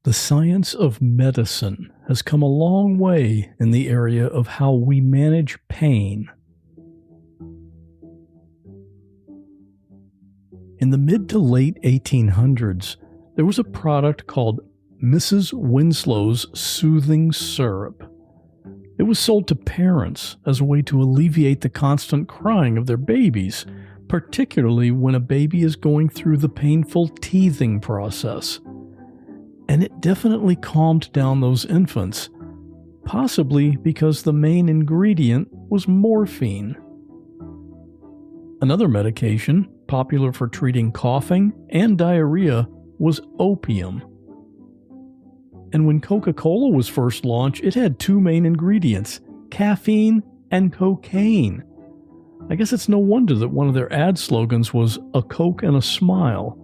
The science of medicine has come a long way in the area of how we manage pain. In the mid to late 1800s, there was a product called Mrs. Winslow's Soothing Syrup. It was sold to parents as a way to alleviate the constant crying of their babies, particularly when a baby is going through the painful teething process. And it definitely calmed down those infants, possibly because the main ingredient was morphine. Another medication, popular for treating coughing and diarrhea, was opium. And when Coca-Cola was first launched, it had two main ingredients, caffeine and cocaine. I guess it's no wonder that one of their ad slogans was "A Coke and a Smile."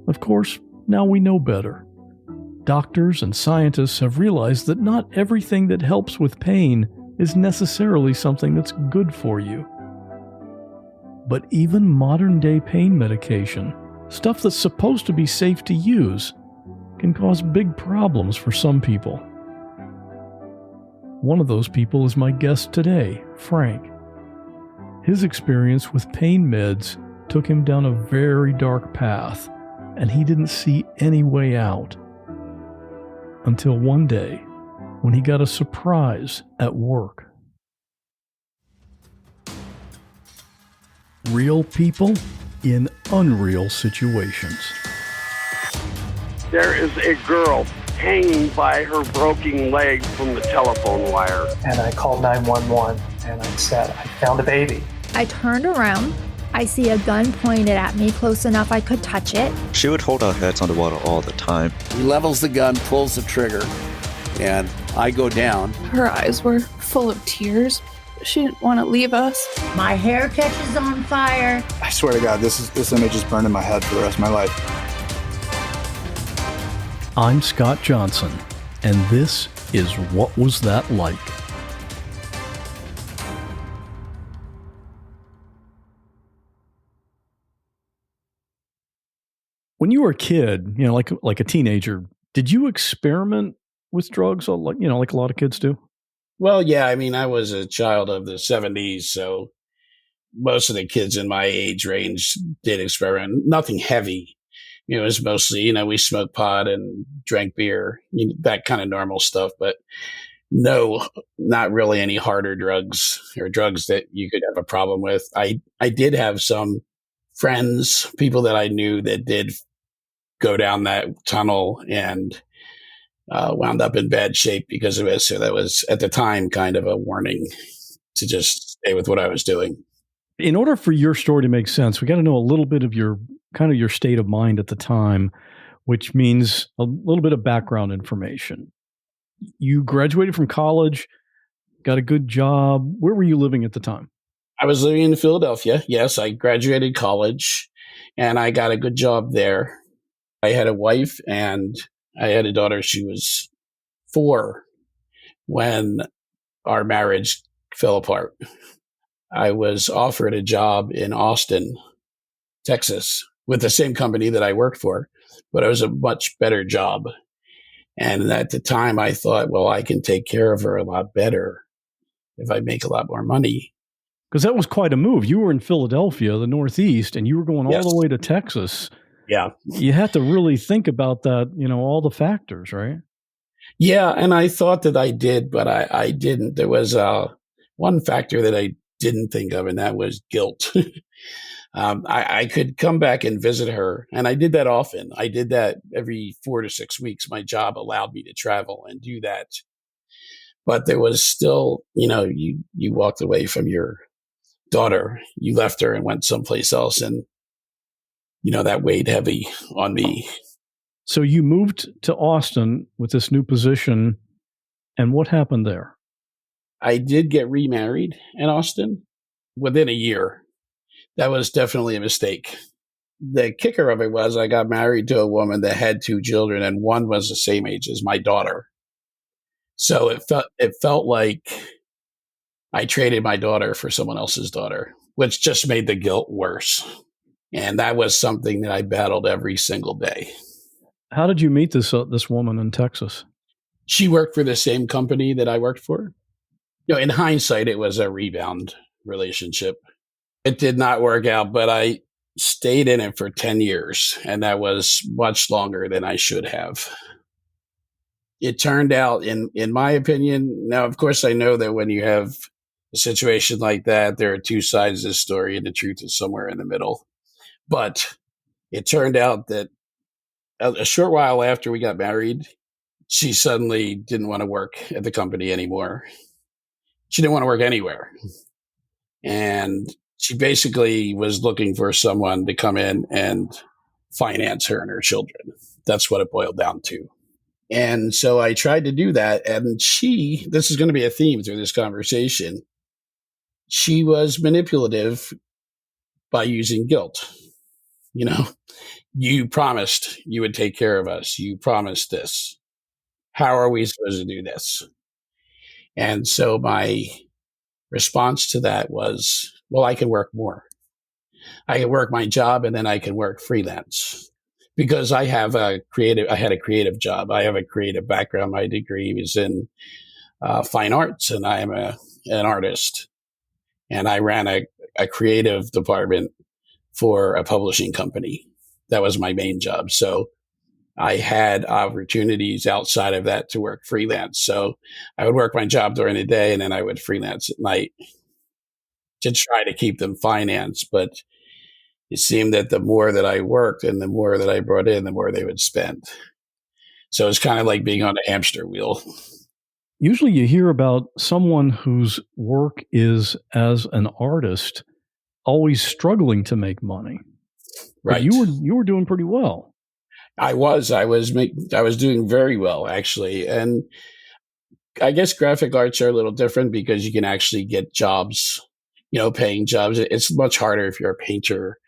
Of course, now we know better. Doctors and scientists have realized that not everything that helps with pain is necessarily something that's good for you. But even modern-day pain medication, stuff that's supposed to be safe to use, can cause big problems for some people. One of those people is my guest today, Frank. His experience with pain meds took him down a very dark path, and he didn't see any way out. Until one day, when he got a surprise at work. Real people in unreal situations. There is a girl hanging by her broken leg from the telephone wire. And I called 911 and I said, I found a baby. I turned around. I see a gun pointed at me close enough I could touch it. She would hold our heads underwater all the time. He levels the gun, pulls the trigger, and I go down. Her eyes were full of tears. She didn't want to leave us. My hair catches on fire. I swear to God, this image is burned in my head for the rest of my life. I'm Scott Johnson, and this is What Was That Like? When you were a kid, like a teenager, did you experiment with drugs, like a lot of kids do? Well, yeah, I mean, I was a child of the 70s, so most of the kids in my age range did experiment. Nothing heavy. It was mostly, we smoked pot and drank beer, that kind of normal stuff, but no, not really any harder drugs or drugs that you could have a problem with. I did have some friends, people that I knew that did go down that tunnel and wound up in bad shape because of it. So that was, at the time, kind of a warning to just stay with what I was doing. In order for your story to make sense, we got to know a little bit of your state of mind at the time, which means a little bit of background information. You graduated from college, got a good job. Where were you living at the time? I was living in Philadelphia. Yes, I graduated college and I got a good job there. I had a wife and I had a daughter. She was 4 when our marriage fell apart. I was offered a job in Austin, Texas, with the same company that I worked for, but it was a much better job. And at the time I thought, well, I can take care of her a lot better if I make a lot more money. Because that was quite a move. You were in Philadelphia, the Northeast, and you were going all the way to Texas. Yeah. You had to really think about that, all the factors, right? Yeah. And I thought that I did, but I didn't. There was one factor that I didn't think of, and that was guilt. I could come back and visit her, and I did that often. I did that every 4 to 6 weeks. My job allowed me to travel and do that. But there was still, you walked away from your daughter, you left her and went someplace else, and that weighed heavy on me. So you moved to Austin with this new position, and what happened there? I did get remarried in Austin within a year. That was definitely a mistake. The kicker of it was I got married to a woman that had 2 children, and one was the same age as my daughter. So it felt like I traded my daughter for someone else's daughter, which just made the guilt worse. And that was something that I battled every single day. How did you meet this woman in Texas? She worked for the same company that I worked for. In hindsight, it was a rebound relationship. It did not work out, but I stayed in it for 10 years, and that was much longer than I should have. It turned out, in my opinion, now, of course, I know that when you have a situation like that, there are two sides of the story, and the truth is somewhere in the middle. But it turned out that a short while after we got married, she suddenly didn't want to work at the company anymore. She didn't want to work anywhere. And she basically was looking for someone to come in and finance her and her children. That's what it boiled down to. And so I tried to do that. And this is going to be a theme through this conversation. She was manipulative by using guilt. You promised you would take care of us. You promised this. How are we supposed to do this? And so my response to that was, well, I can work more. I can work my job and then I can work freelance because I had a creative job. I have a creative background. My degree was in fine arts, and I am an artist. And I ran a creative department for a publishing company. That was my main job. So I had opportunities outside of that to work freelance. So I would work my job during the day and then I would freelance at night to try to keep them financed. But it seemed that the more that I worked and the more that I brought in, the more they would spend. So it's kind of like being on a hamster wheel. Usually you hear about someone whose work is as an artist always struggling to make money. Right. But you were doing pretty well. I was doing very well, actually. And I guess graphic arts are a little different because you can actually get jobs, paying jobs. It's much harder if you're a painter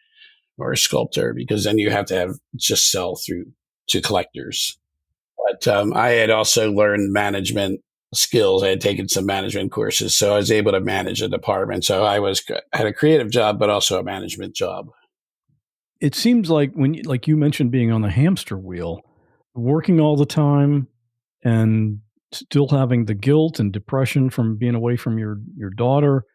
or a sculptor because then you have to just sell through to collectors. But I had also learned management skills. I had taken some management courses, so I was able to manage a department. So I had a creative job, but also a management job. It seems like like you mentioned being on the hamster wheel, working all the time and still having the guilt and depression from being away from your daughter.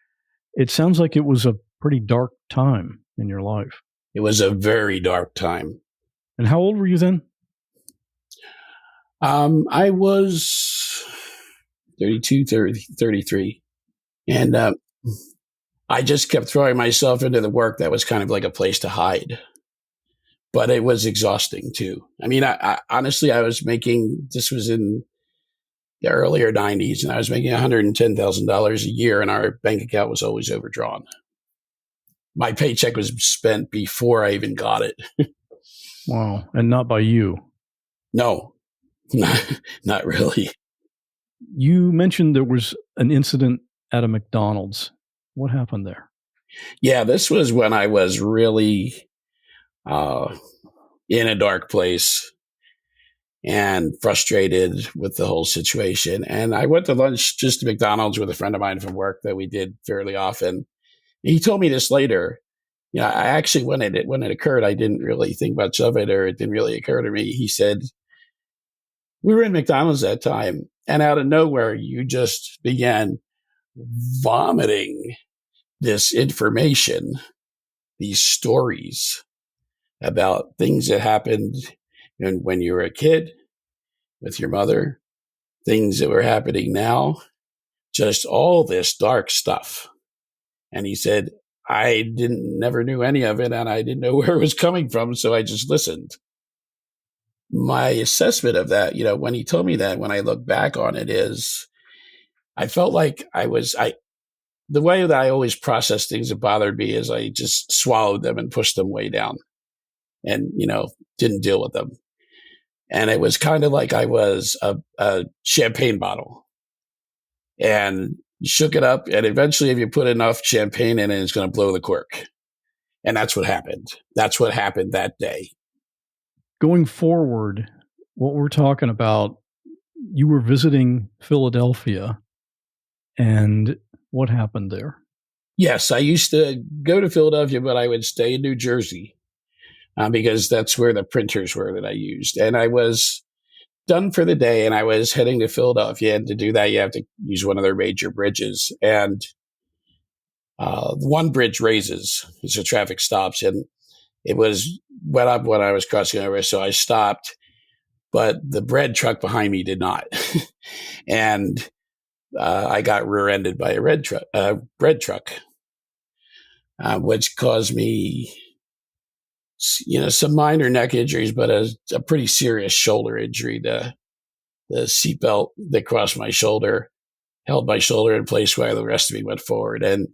It sounds like it was a pretty dark time in your life. It was a very dark time. And how old were you then? I was 32, 33. And I just kept throwing myself into the work that was kind of like a place to hide. But it was exhausting too. I mean, I honestly, this was in the earlier 90s, and I was making $110,000 a year, and our bank account was always overdrawn. My paycheck was spent before I even got it. Wow. And not by you? No, not really. You mentioned there was an incident at a McDonald's. What happened there? Yeah, this was when I was really in a dark place and frustrated with the whole situation. And I went to lunch just to McDonald's with a friend of mine from work that we did fairly often. He told me this later. I actually, when it occurred, I didn't really think much of it, or it didn't really occur to me. He said, we were in McDonald's that time, and out of nowhere, you just began vomiting this information, these stories about things that happened when you were a kid with your mother, things that were happening now, just all this dark stuff. And he said, I never knew any of it, and I didn't know where it was coming from, so I just listened. My assessment of that, when he told me that, when I look back on it, is I felt like the way that I always process things that bothered me is I just swallowed them and pushed them way down and, didn't deal with them. And it was kind of like I was a champagne bottle, and you shook it up, and eventually if you put enough champagne in it, it's going to blow the cork. And that's what happened. That's what happened that day. Going forward, what we're talking about, you were visiting Philadelphia, and what happened there? Yes, I used to go to Philadelphia, but I would stay in New Jersey because that's where the printers were that I used. And I was done for the day, and I was heading to Philadelphia. And to do that, you have to use one of their major bridges. And one bridge raises, so traffic stops, and it was wet up when I was crossing over. So I stopped, but the bread truck behind me did not. And I got rear-ended by a bread truck, which caused me, some minor neck injuries, but a pretty serious shoulder injury. The seatbelt that crossed my shoulder held my shoulder in place while the rest of me went forward, and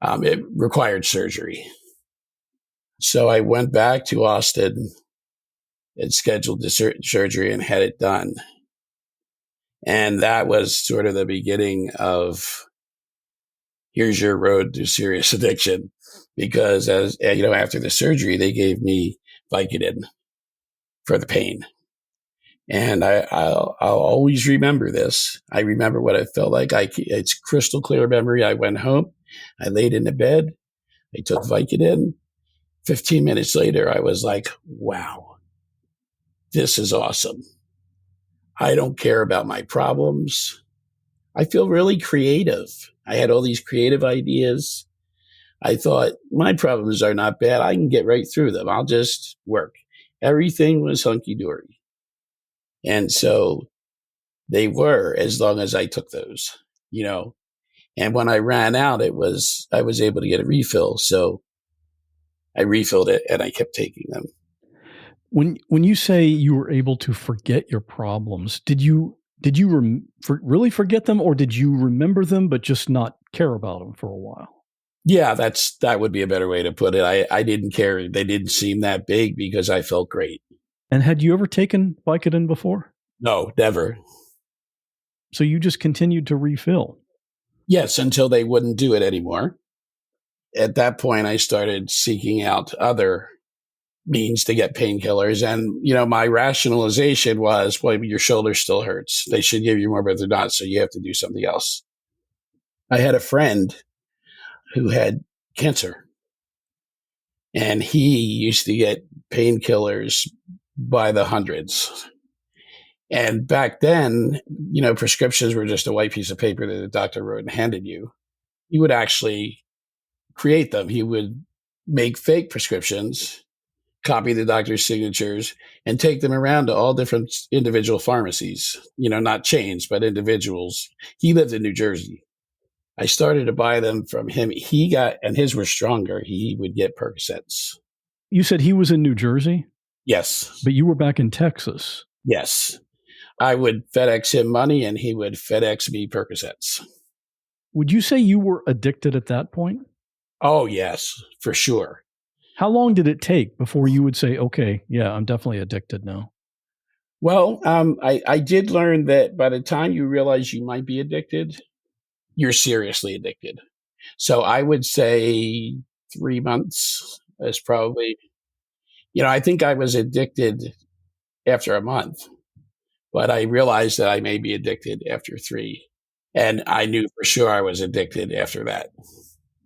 it required surgery. So I went back to Austin and scheduled the surgery and had it done. And that was sort of the beginning of, here's your road to serious addiction. Because after the surgery, they gave me Vicodin for the pain. And I'll always remember this. I remember what it felt like. It's crystal clear memory. I went home. I laid in the bed. I took Vicodin. 15 minutes later, I was like, wow, this is awesome. I don't care about my problems. I feel really creative. I had all these creative ideas. I thought, my problems are not bad. I can get right through them. I'll just work. Everything was hunky-dory. And so they were, as long as I took those, And when I ran out, I was able to get a refill. So I refilled it and I kept taking them. When you say you were able to forget your problems, did you really forget them, or did you remember them but just not care about them for a while? Yeah, that would be a better way to put it. I didn't care. They didn't seem that big because I felt great. And had you ever taken Vicodin before? No, never. So you just continued to refill? Yes, until they wouldn't do it anymore. At that point, I started seeking out other means to get painkillers. And, my rationalization was, well, your shoulder still hurts. They should give you more, but they're not. So you have to do something else. I had a friend who had cancer, and he used to get painkillers by the hundreds. And back then, prescriptions were just a white piece of paper that the doctor wrote and handed you. He would actually create them. He would make fake prescriptions, copy the doctor's signatures, and take them around to all different individual pharmacies, not chains, but individuals. He lived in New Jersey. I started to buy them from him. And his were stronger. He would get Percocets. You said he was in New Jersey? Yes. But you were back in Texas. Yes. I would FedEx him money and he would FedEx me Percocets. Would you say you were addicted at that point? Oh, yes, for sure. How long did it take before you would say, okay, yeah, I'm definitely addicted now? Well, I did learn that by the time you realize you might be addicted, you're seriously addicted. So I would say 3 months is probably, I think I was addicted after a month, but I realized that I may be addicted after 3. And I knew for sure I was addicted after that.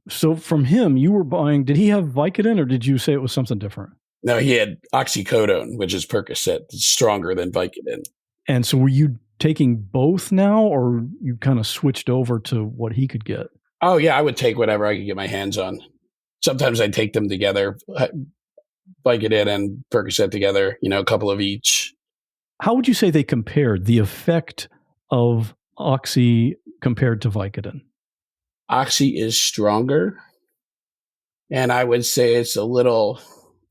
So from him, you were buying, did he have Vicodin, or did you say it was something different? No, he had oxycodone, which is Percocet. It's stronger than Vicodin. And so were you taking both now, or you kind of switched over to what he could get? Oh, yeah, I would take whatever I could get my hands on. Sometimes I'd take them together, Vicodin and Percocet together, a couple of each. How would you say they compared, the effect of Oxy compared to Vicodin? Oxy is stronger. And I would say it's a little,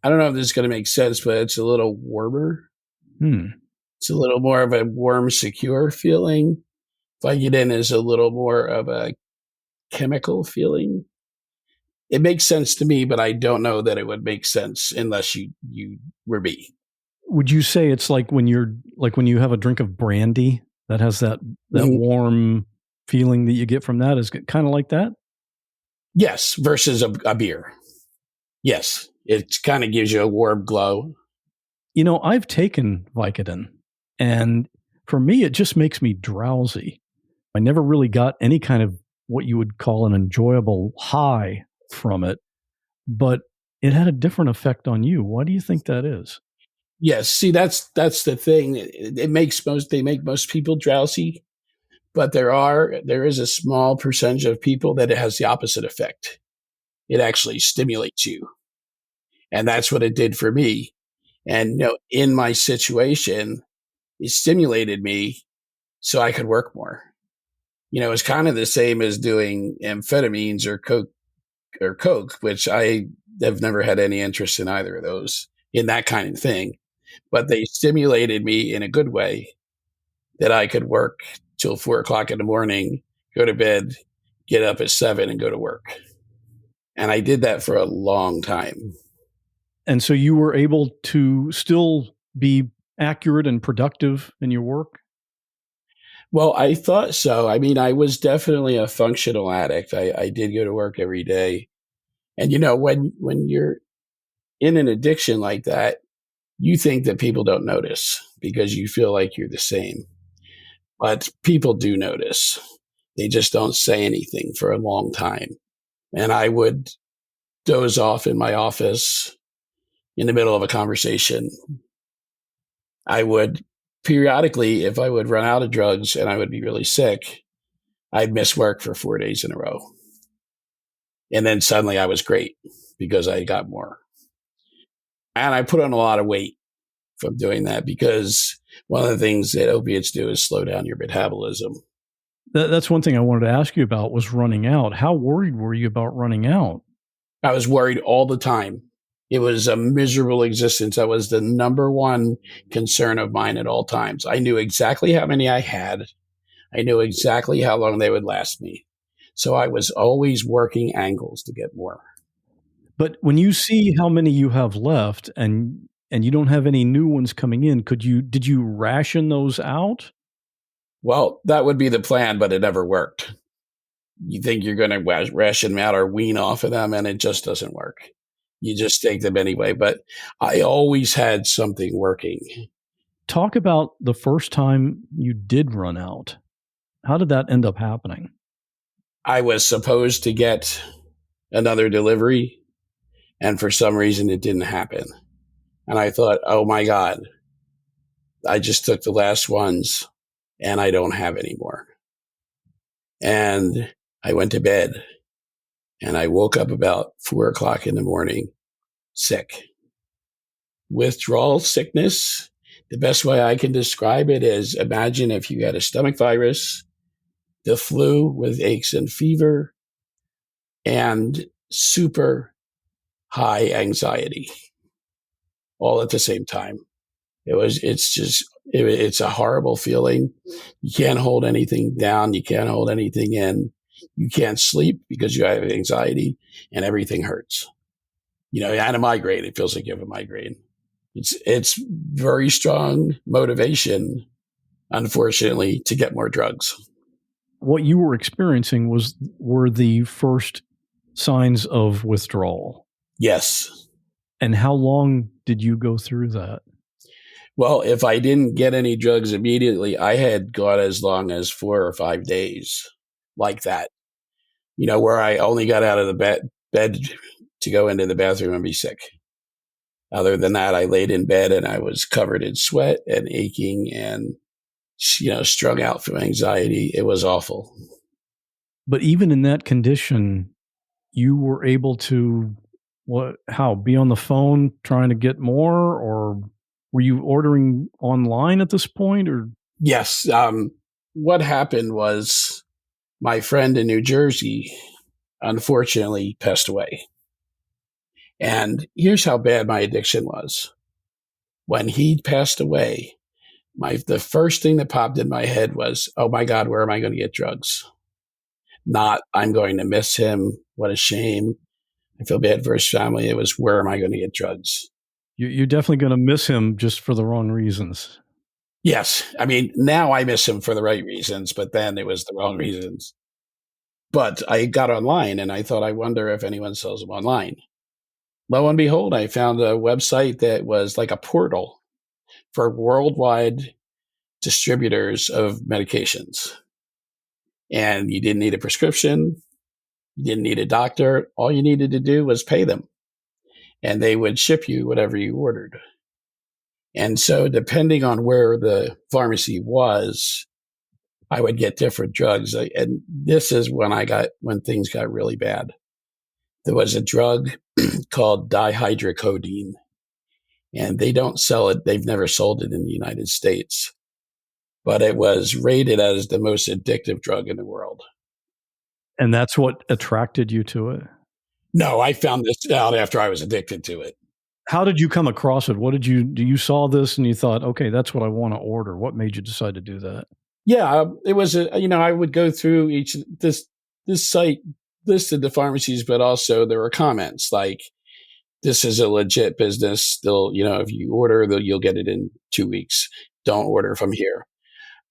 I don't know if this is going to make sense, but it's a little warmer. It's a little more of a warm, secure feeling. Vicodin is a little more of a chemical feeling. It makes sense to me, but I don't know that it would make sense unless you were me. Would you say it's like when you have a drink of brandy that has that warm feeling that you get from that? Is it kind of like that? Yes, versus a beer. Yes, it kind of gives you a warm glow. I've taken Vicodin, and for me, it just makes me drowsy. I never really got any kind of what you would call an enjoyable high from it, but it had a different effect on you. Why do you think that is? Yes, see, that's the thing. They make most people drowsy, but there is a small percentage of people that it has the opposite effect. It actually stimulates you, and that's what it did for me. And in my situation, it stimulated me so I could work more. It's kind of the same as doing amphetamines or coke, which I have never had any interest in either of those, in that kind of thing. But they stimulated me in a good way that I could work till 4:00 in the morning, go to bed, get up at 7 and go to work. And I did that for a long time. And so you were able to still be accurate and productive in your work? Well, I thought so. I mean, I was definitely a functional addict. I did go to work every day. And, when you're in an addiction like that, you think that people don't notice because you feel like you're the same. But people do notice. They just don't say anything for a long time. And I would doze off in my office in the middle of a conversation. I would periodically, if I would run out of drugs and I would be really sick, I'd miss work for 4 days in a row. And then suddenly I was great because I got more. And I put on a lot of weight from doing that because one of the things that opiates do is slow down your metabolism. That's one thing I wanted to ask you about was running out. How worried were you about running out? I was worried all the time. It was a miserable existence. That was the number one concern of mine at all times. I knew exactly how many I had. I knew exactly how long they would last me. So I was always working angles to get more. But when you see how many you have left and you don't have any new ones coming in, did you ration those out? Well, that would be the plan, but it never worked. You think you're going to ration them out or wean off of them, and it just doesn't work. You just take them anyway. But I always had something working. Talk about the first time you did run out. How did that end up happening? I was supposed to get another delivery, and for some reason it didn't happen. And I thought, oh my God, I just took the last ones and I don't have any more. And I went to bed and I woke up about 4:00 in the morning, sick. Withdrawal sickness, the best way I can describe it is imagine if you had a stomach virus, the flu with aches and fever, and super high anxiety all at the same time. It's a horrible feeling. You can't hold anything down. You can't hold anything in. You can't sleep because you have anxiety and everything hurts. And a migraine, it feels like you have a migraine. It's very strong motivation, unfortunately, to get more drugs. What you were experiencing were the first signs of withdrawal. Yes. And how long did you go through that? Well, if I didn't get any drugs immediately, I had gone as long as 4 or 5 days like that, where I only got out of the bed to go into the bathroom and be sick. Other than that, I laid in bed and I was covered in sweat and aching and, strung out from anxiety. It was awful. But even in that condition, you were able to, be on the phone trying to get more, or were you ordering online at this point? Or yes, what happened was my friend in New Jersey, unfortunately, passed away. And here's how bad my addiction was. When he passed away, the first thing that popped in my head was, oh my God, where am I going to get drugs? Not, I'm going to miss him. What a shame. I feel bad for his family. It was, where am I going to get drugs? You're definitely going to miss him just for the wrong reasons. Yes. I mean, now I miss him for the right reasons, but then it was the wrong reasons. But I got online and I thought, I wonder if anyone sells them online. Lo and behold, I found a website that was like a portal for worldwide distributors of medications. And you didn't need a prescription. You didn't need a doctor. All you needed to do was pay them. and they would ship you whatever you ordered. And so depending on where the pharmacy was, I would get different drugs. And this is when things got really bad. There was a drug called dihydrocodeine, and they don't sell it. They've never sold it in the United States, but it was rated as the most addictive drug in the world. And that's what attracted you to it? No, I found this out after I was addicted to it. How did you come across it? You saw this and you thought, okay, that's what I want to order. What made you decide to do that? Yeah, it was, I would go through this site listed the pharmacies, but also there were comments like, this is a legit business. Still, if you order, you'll get it in 2 weeks. Don't order from here.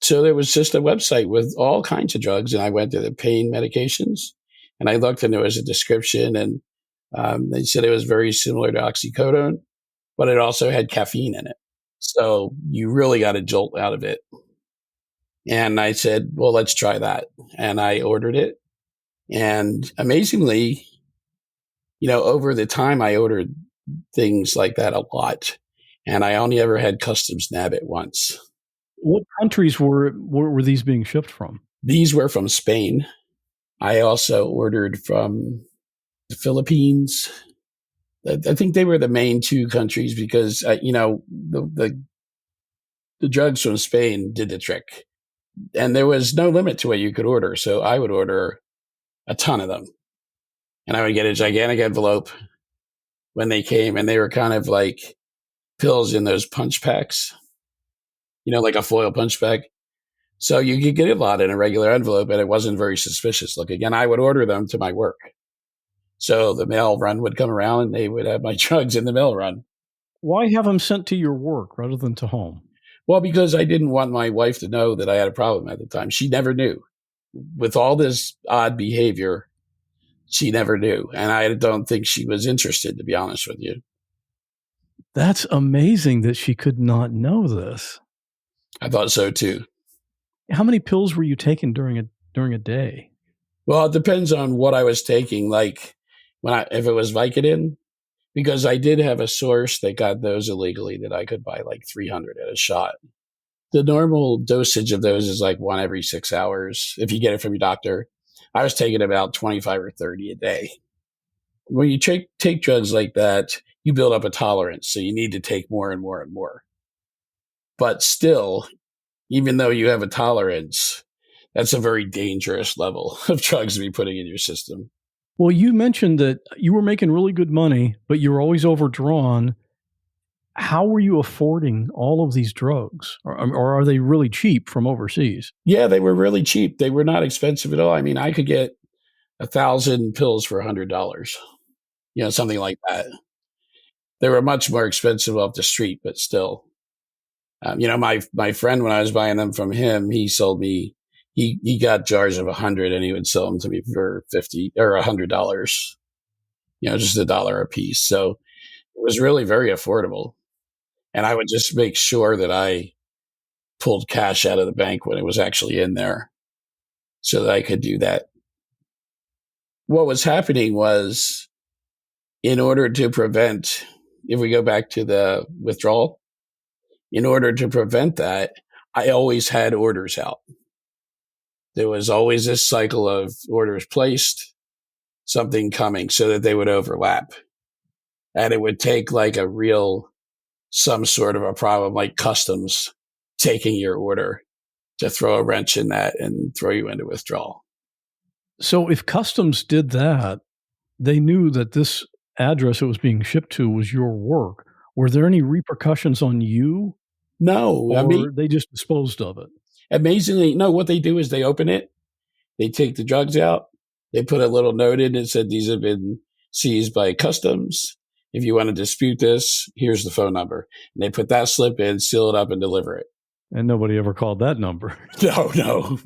So there was just a website with all kinds of drugs, and I went to the pain medications, and I looked, and there was a description, and they said it was very similar to oxycodone, but it also had caffeine in it. So you really got a jolt out of it. And I said, well, let's try that. And I ordered it. And amazingly, over the time, I ordered things like that a lot. And I only ever had customs nab it once. What countries were these being shipped from? These were from Spain. I also ordered from the Philippines. I think they were the main two countries because, the drugs from Spain did the trick. And there was no limit to what you could order. So I would order a ton of them. And I would get a gigantic envelope when they came. And they were kind of like pills in those punch packs, like a foil punch pack. So you could get a lot in a regular envelope, and it wasn't very suspicious looking. And I would order them to my work. So the mail run would come around, and they would have my drugs in the mail run. Why have them sent to your work rather than to home? Well, because I didn't want my wife to know that I had a problem at the time. She never knew. With all this odd behavior, she never knew. And I don't think she was interested, to be honest with you. That's amazing that she could not know this. I thought so too. How many pills were you taking during a day? Well, it depends on what I was taking. Like if it was Vicodin, because I did have a source that got those illegally that I could buy like 300 at a shot. The normal dosage of those is like 1 every 6 hours. If you get it from your doctor, I was taking about 25 or 30 a day. When you take drugs like that, you build up a tolerance. So you need to take more and more and more. But still, even though you have a tolerance, that's a very dangerous level of drugs to be putting in your system. Well, you mentioned that you were making really good money, but you were always overdrawn. How were you affording all of these drugs? Or are they really cheap from overseas? Yeah, they were really cheap. They were not expensive at all. I mean, I could get 1,000 pills for $100, something like that. They were much more expensive off the street, but still. My friend, when I was buying them from him, he sold me, he got jars of 100 and he would sell them to me for $50 or $100, just $1 a piece. So it was really very affordable. And I would just make sure that I pulled cash out of the bank when it was actually in there so that I could do that. What was happening was, in order to prevent, if we go back to the withdrawal, in order to prevent that, I always had orders out. There was always this cycle of orders placed, something coming, so that they would overlap. And it would take like some sort of a problem like customs taking your order to throw a wrench in that and throw you into withdrawal. So if customs did that, they knew that this address it was being shipped to was your work. Were there any repercussions on you? No. Or they just disposed of it? Amazingly, no, what they do is they open it, they take the drugs out, they put a little note in and said, these have been seized by customs. If you want to dispute this, here's the phone number. And they put that slip in, seal it up, and deliver it. And nobody ever called that number. No.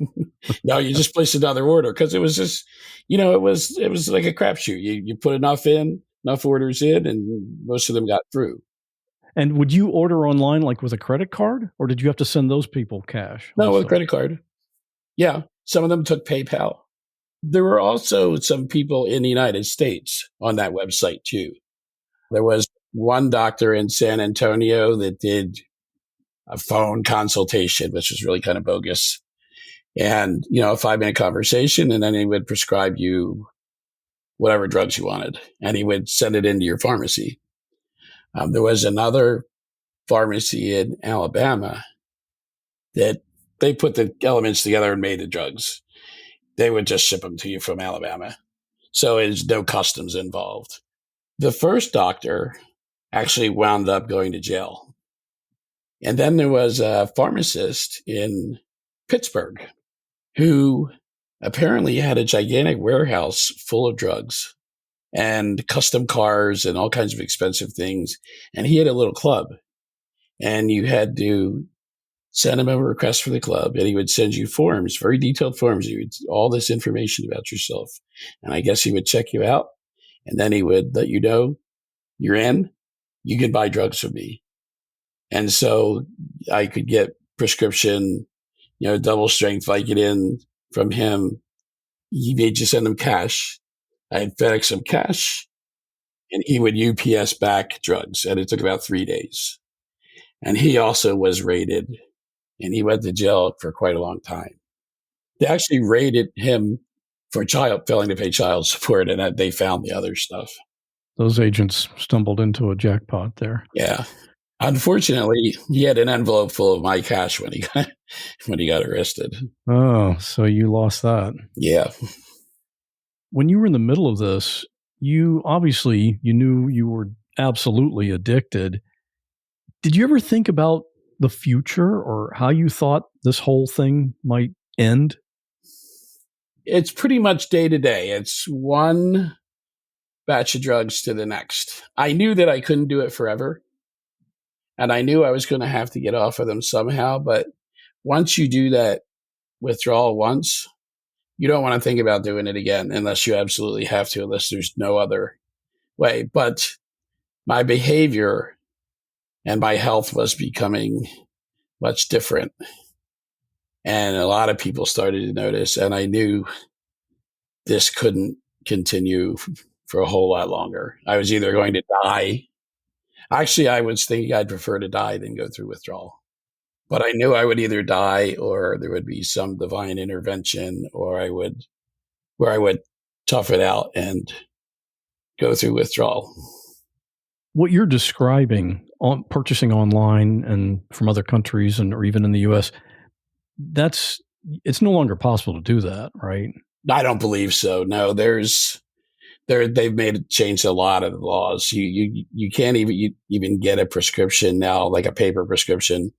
No, you just place another order because it was just, it was like a crapshoot. You put enough orders in, and most of them got through. And would you order online like with a credit card, or did you have to send those people cash? No, with a credit card. Yeah. Some of them took PayPal. There were also some people in the United States on that website too. There was one doctor in San Antonio that did a phone consultation, which was really kind of bogus. And, a 5-minute conversation, and then he would prescribe you whatever drugs you wanted, and he would send it into your pharmacy. There was another pharmacy in Alabama that they put the elements together and made the drugs. They would just ship them to you from Alabama. So there's no customs involved. The first doctor actually wound up going to jail. And then there was a pharmacist in Pittsburgh who apparently had a gigantic warehouse full of drugs and custom cars and all kinds of expensive things. And he had a little club, and you had to send him a request for the club, and he would send you forms, very detailed forms. He would all this information about yourself. And I guess he would check you out, and then he would let you know you're in, you can buy drugs from me. And so I could get prescription, double strength Vicodin from him. He made you send him cash. I'd FedEx him cash, and he would UPS back drugs. And it took about 3 days. And he also was raided, and he went to jail for quite a long time. They actually raided him for failing to pay child support, and they found the other stuff. Those agents stumbled into a jackpot there. Yeah. Unfortunately, he had an envelope full of my cash when he got arrested. Oh, so you lost that. Yeah. When you were in the middle of this, you knew you were absolutely addicted. Did you ever think about the future or how you thought this whole thing might end? It's pretty much day to day. It's one batch of drugs to the next. I knew that I couldn't do it forever. And I knew I was going to have to get off of them somehow. But once you do that withdrawal once, you don't want to think about doing it again unless you absolutely have to, unless there's no other way. But my behavior and my health was becoming much different. And a lot of people started to notice, and I knew this couldn't continue for a whole lot longer. I was either going to die. Actually, I was thinking I'd prefer to die than go through withdrawal. But I knew I would either die or there would be some divine intervention, or I would tough it out and go through withdrawal. What you're describing on purchasing online and from other countries or even in the US, it's no longer possible to do that, right? I don't believe so. No, they've changed a lot of the laws. You can't even get a prescription now, like a paper prescription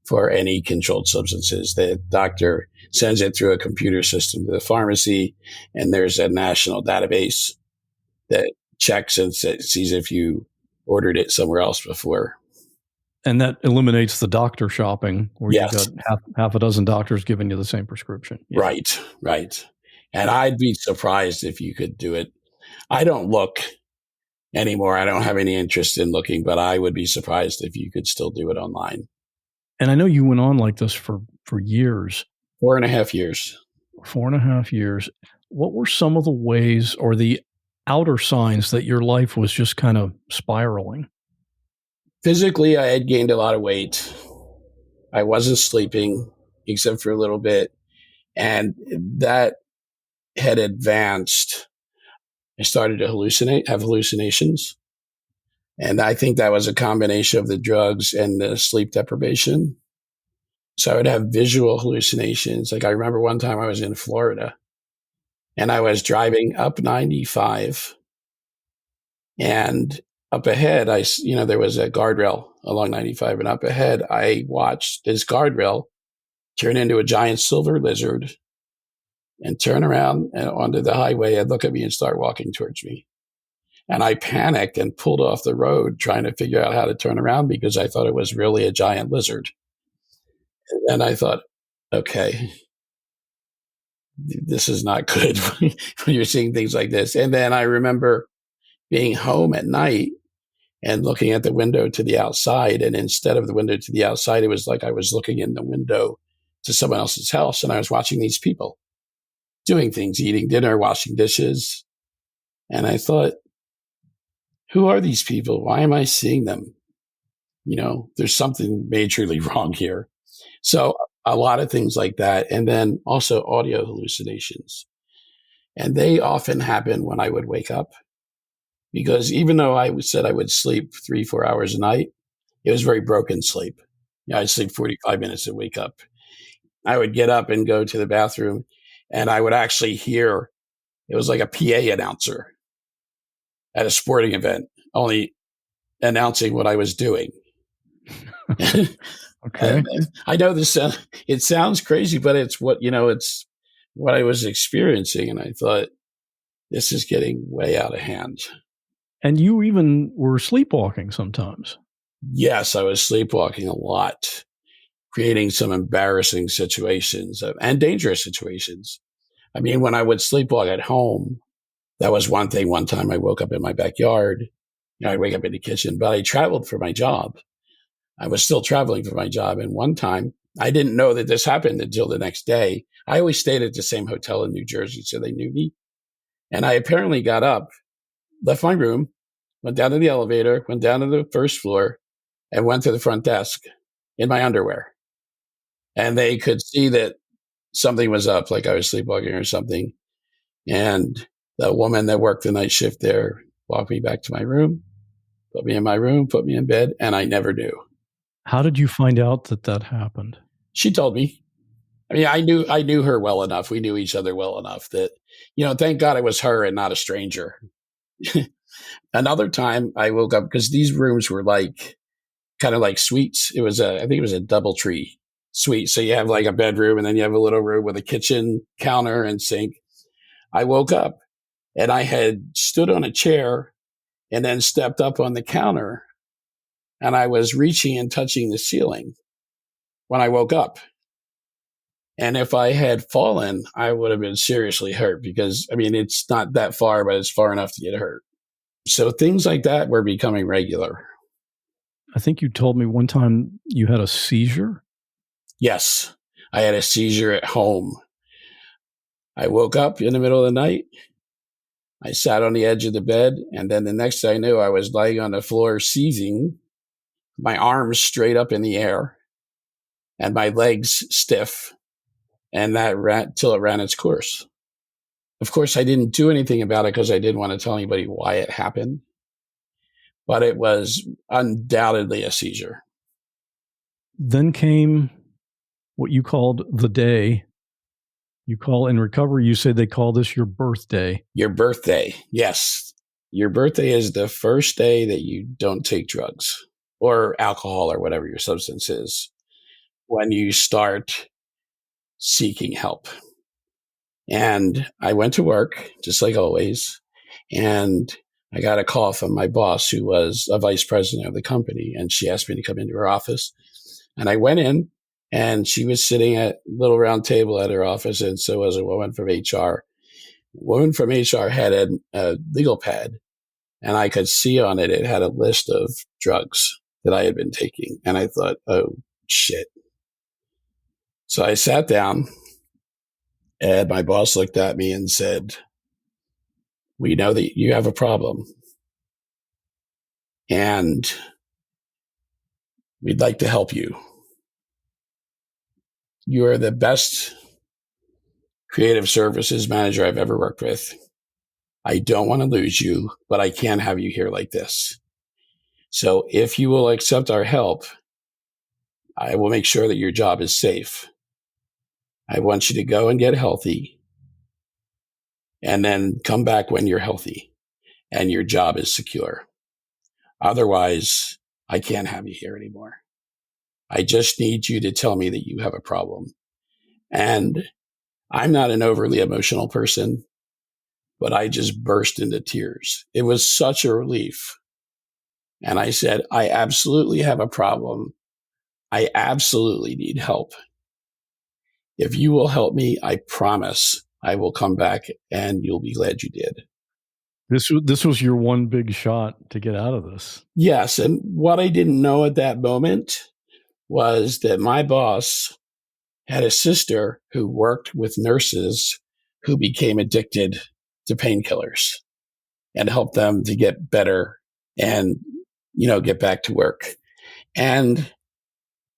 for any controlled substances. The doctor sends it through a computer system to the pharmacy, and there's a national database that checks and sees if you ordered it somewhere else before. And that eliminates the doctor shopping, where Yes. you've got half a dozen doctors giving you the same prescription. Yeah. Right. And I'd be surprised if you could do it. I don't look anymore. I don't have any interest in looking, but I would be surprised if you could still do it online. And I know you went on like this for years. 4.5 years. 4.5 years. What were some of the ways or the outer signs that your life was just kind of spiraling? Physically, I had gained a lot of weight. I wasn't sleeping except for a little bit. And that had advanced. I started to have hallucinations. And I think that was a combination of the drugs and the sleep deprivation. So I would have visual hallucinations. Like I remember one time I was in Florida and I was driving up 95, and up ahead, there was a guardrail along 95, and up ahead, I watched this guardrail turn into a giant silver lizard and turn around and onto the highway and look at me and start walking towards me. And I panicked and pulled off the road trying to figure out how to turn around because I thought it was really a giant lizard. And then I thought, okay, this is not good when you're seeing things like this. And then I remember being home at night and looking at the window to the outside. And instead of the window to the outside, it was like I was looking in the window to someone else's house. And I was watching these people doing things, eating dinner, washing dishes. And I thought, who are these people? Why am I seeing them? There's something majorly wrong here. So a lot of things like that. And then also audio hallucinations. And they often happen when I would wake up, because even though I said I would sleep 3-4 hours a night, it was very broken sleep. I'd sleep 45 minutes and wake up. I would get up and go to the bathroom, and I would actually hear, it was like a PA announcer at a sporting event, only announcing what I was doing. Okay. I know this, it sounds crazy, but it's what I was experiencing. And I thought, this is getting way out of hand. And you even were sleepwalking sometimes. Yes, I was sleepwalking a lot, creating some embarrassing situations and dangerous situations. I mean, when I would sleepwalk at home, that was one thing. One time I woke up in my backyard. I'd wake up in the kitchen, but I traveled for my job. I was still traveling for my job. And one time, I didn't know that this happened until the next day. I always stayed at the same hotel in New Jersey, so they knew me. And I apparently got up, left my room, went down to the elevator, went down to the first floor, and went to the front desk in my underwear. And they could see that something was up, like I was sleepwalking or something. And the woman that worked the night shift there walked me back to my room, put me in my room, put me in bed, and I never knew. How did you find out that happened? She told me. I mean, I knew her well enough. We knew each other well enough that, thank God it was her and not a stranger. Another time I woke up, because these rooms were kind of like suites. I think it was a double tree suite. So you have like a bedroom, and then you have a little room with a kitchen, counter, and sink. I woke up and I had stood on a chair and then stepped up on the counter, and I was reaching and touching the ceiling when I woke up. And if I had fallen, I would have been seriously hurt, because, I mean, it's not that far, but it's far enough to get hurt. So things like that were becoming regular. I think you told me one time you had a seizure. Yes, I had a seizure at home. I woke up in the middle of the night. I sat on the edge of the bed, and then the next thing I knew, I was lying on the floor seizing, my arms straight up in the air, and my legs stiff, and that ran till it ran its course. Of course, I didn't do anything about it because I didn't want to tell anybody why it happened, but it was undoubtedly a seizure. Then came what you called the day. You call in recovery, you say they call this your birthday. Your birthday, yes. Your birthday is the first day that you don't take drugs or alcohol or whatever your substance is, when you start seeking help. And I went to work, just like always, and I got a call from my boss, who was a vice president of the company, and she asked me to come into her office. And I went in, and she was sitting at a little round table at her office, and so was a woman from HR. The woman from HR had a legal pad, and I could see on it, it had a list of drugs that I had been taking. And I thought, oh, shit. So I sat down, and my boss looked at me and said, "We know that you have a problem, and we'd like to help you. You are the best creative services manager I've ever worked with. I don't want to lose you, but I can't have you here like this. So if you will accept our help, I will make sure that your job is safe. I want you to go and get healthy, and then come back when you're healthy and your job is secure. Otherwise, I can't have you here anymore. I just need you to tell me that you have a problem." And I'm not an overly emotional person, but I just burst into tears. It was such a relief. And I said, "I absolutely have a problem. I absolutely need help. If you will help me, I promise I will come back and you'll be glad you did." This was your one big shot to get out of this. Yes. And what I didn't know at that moment was that my boss had a sister who worked with nurses who became addicted to painkillers and helped them to get better and, get back to work. And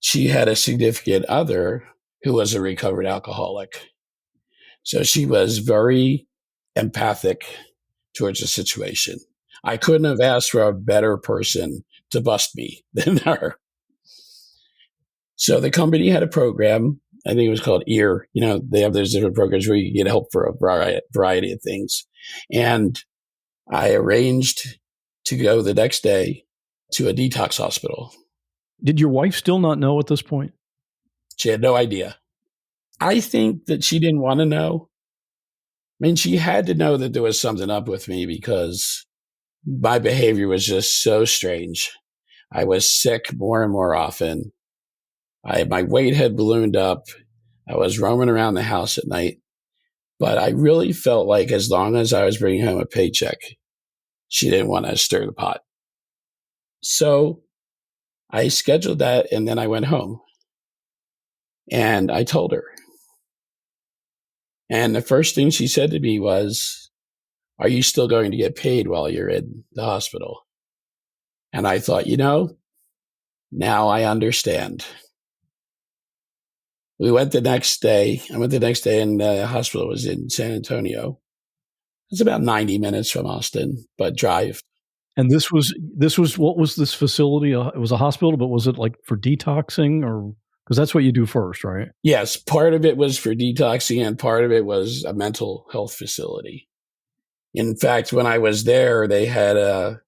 she had a significant other who was a recovered alcoholic. So she was very empathic towards the situation. I couldn't have asked for a better person to bust me than her. So the company had a program, I think it was called EAR. They have those different programs where you get help for a variety of things. And I arranged to go the next day to a detox hospital. Did your wife still not know at this point? She had no idea. I think that she didn't want to know. I mean, she had to know that there was something up with me because my behavior was just so strange. I was sick more and more often. My weight had ballooned up. I was roaming around the house at night. But I really felt like as long as I was bringing home a paycheck, she didn't want to stir the pot. So I scheduled that, and then I went home. And I told her. And the first thing she said to me was, "Are you still going to get paid while you're in the hospital?" And I thought, now I understand. We went the next day. I went the next day, and the hospital was in San Antonio. It's about 90 minutes from Austin, but drive. And this was what was this facility? It was a hospital, but was it like for detoxing, or because that's what you do first, right? Yes, part of it was for detoxing, and part of it was a mental health facility. In fact, when I was there, they had a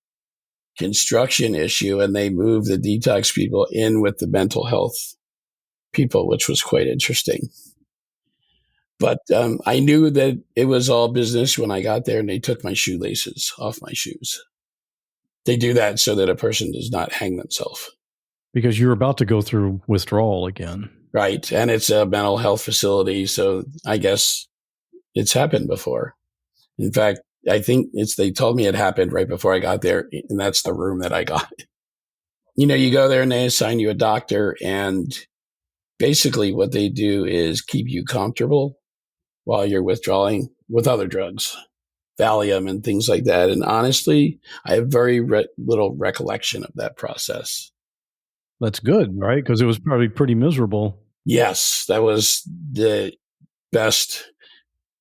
construction issue, and they moved the detox people in with the mental health people, which was quite interesting. But I knew that it was all business when I got there, and they took my shoelaces off my shoes. They do that so that a person does not hang themselves. Because you're about to go through withdrawal again. Right. And it's a mental health facility, so I guess it's happened before. In fact, I think they told me it happened right before I got there, and that's the room that I got. You go there and they assign you a doctor, and basically what they do is keep you comfortable while you're withdrawing with other drugs, Valium and things like that. And honestly, I have very little recollection of that process. That's good, right? Because it was probably pretty miserable. Yes, that was the best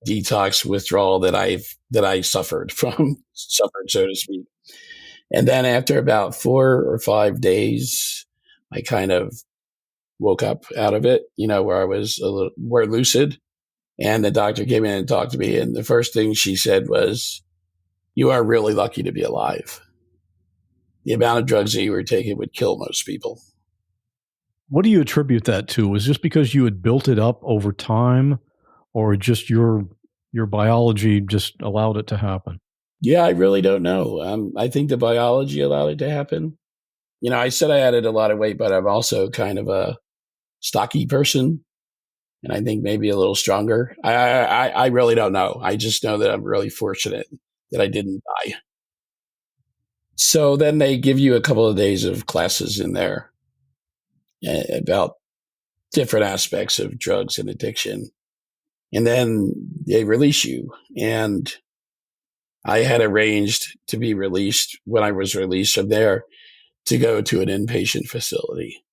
detox withdrawal that I suffered, so to speak. And then after about 4 or 5 days, I kind of woke up out of it, where I was a little more lucid. And the doctor came in and talked to me. And the first thing she said was, "You are really lucky to be alive. The amount of drugs that you were taking would kill most people." What do you attribute that to? Was it just because you had built it up over time, or just your biology just allowed it to happen? Yeah, I really don't know. I think the biology allowed it to happen. I said I added a lot of weight, but I'm also kind of a stocky person. And I think maybe a little stronger. I really don't know. I just know that I'm really fortunate that I didn't die. So then they give you a couple of days of classes in there about different aspects of drugs and addiction. And then they release you. And I had arranged to be released when I was released from there to go to an inpatient facility,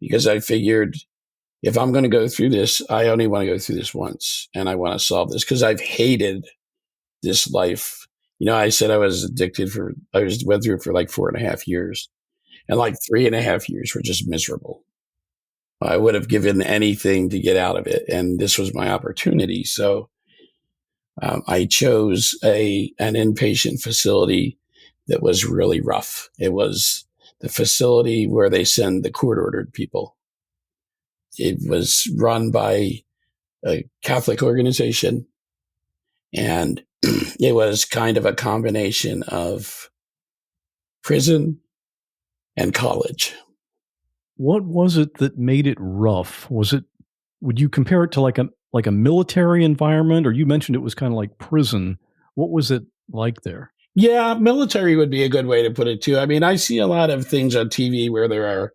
because I figured if I'm going to go through this, I only want to go through this once, and I want to solve this because I've hated this life. I said I was addicted went through it for like 4.5 years, and like 3.5 years were just miserable. I would have given anything to get out of it, and this was my opportunity. So I chose an inpatient facility that was really rough. It was the facility where they send the court-ordered people. It was run by a Catholic organization, and it was kind of a combination of prison and college. What was it that made it rough? Would you compare it to like a military environment, or you mentioned it was kind of like prison? What was it like there? Yeah, military would be a good way to put it too. I mean, I see a lot of things on TV where there are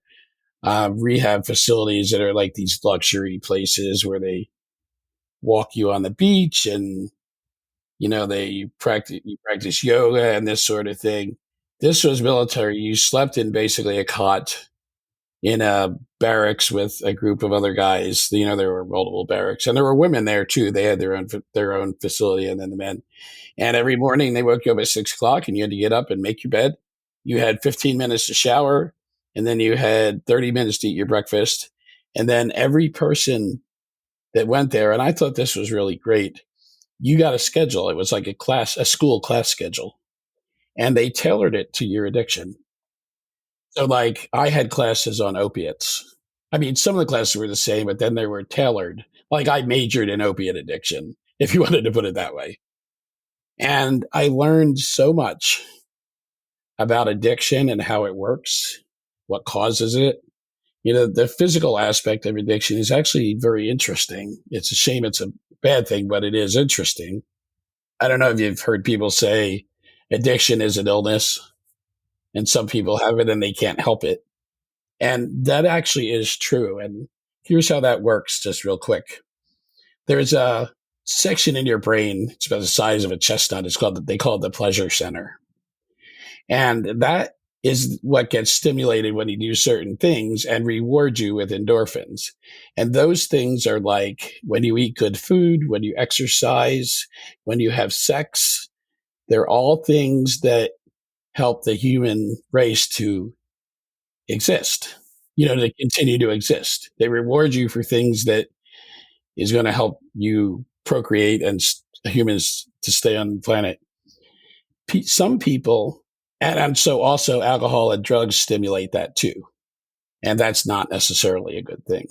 rehab facilities that are like these luxury places where they walk you on the beach, and you practice yoga and this sort of thing. This was military. You slept in basically a cot in a barracks with a group of other guys. There were multiple barracks, and there were women there too. They had their own facility, and then the men. And every morning they woke you up at 6 o'clock, and you had to get up and make your bed. You had 15 minutes to shower, and then you had 30 minutes to eat your breakfast. And then every person that went there, and I thought this was really great, you got a schedule. It was like a school class schedule, and they tailored it to your addiction. So like I had classes on opiates. I mean, some of the classes were the same, but then they were tailored. Like I majored in opiate addiction, if you wanted to put it that way. And I learned so much about addiction and how it works, what causes it. The physical aspect of addiction is actually very interesting. It's a shame it's a bad thing, but it is interesting. I don't know if you've heard people say addiction is an illness, and some people have it and they can't help it. And that actually is true. And here's how that works, just real quick. There's a section in your brain, it's about the size of a chestnut. They call it the pleasure center. And that is what gets stimulated when you do certain things and reward you with endorphins. And those things are like when you eat good food, when you exercise, when you have sex. They're all things that help the human race to exist, to continue to exist. They reward you for things that is going to help you procreate and humans to stay on the planet. Some people, and so also alcohol and drugs stimulate that too. And that's not necessarily a good thing.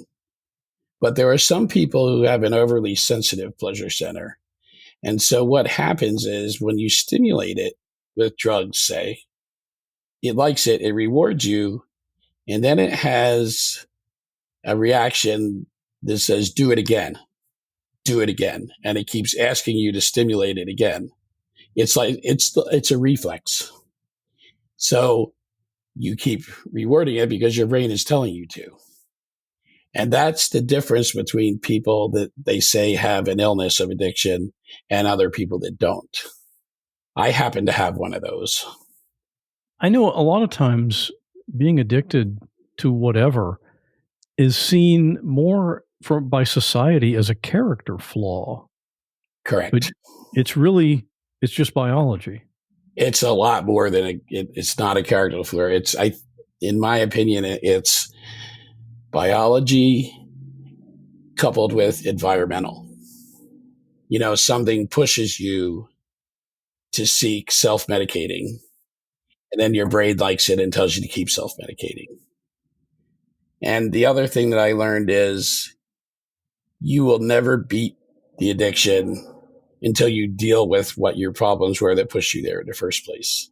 But there are some people who have an overly sensitive pleasure center. And so what happens is when you stimulate it with drugs, say, it likes it, it rewards you, and then it has a reaction that says, do it again, and it keeps asking you to stimulate it again. It's like it's a reflex. So you keep rewarding it because your brain is telling you to. And that's the difference between people that they say have an illness of addiction and other people that don't. I happen to have one of those. I know a lot of times being addicted to whatever is seen more by society as a character flaw. Correct. But it's just biology. It's a lot more than it's not a character flaw. In my opinion, it's biology coupled with environmental. Something pushes you to seek self-medicating, and then your brain likes it and tells you to keep self-medicating. And the other thing that I learned is you will never beat the addiction until you deal with what your problems were that pushed you there in the first place,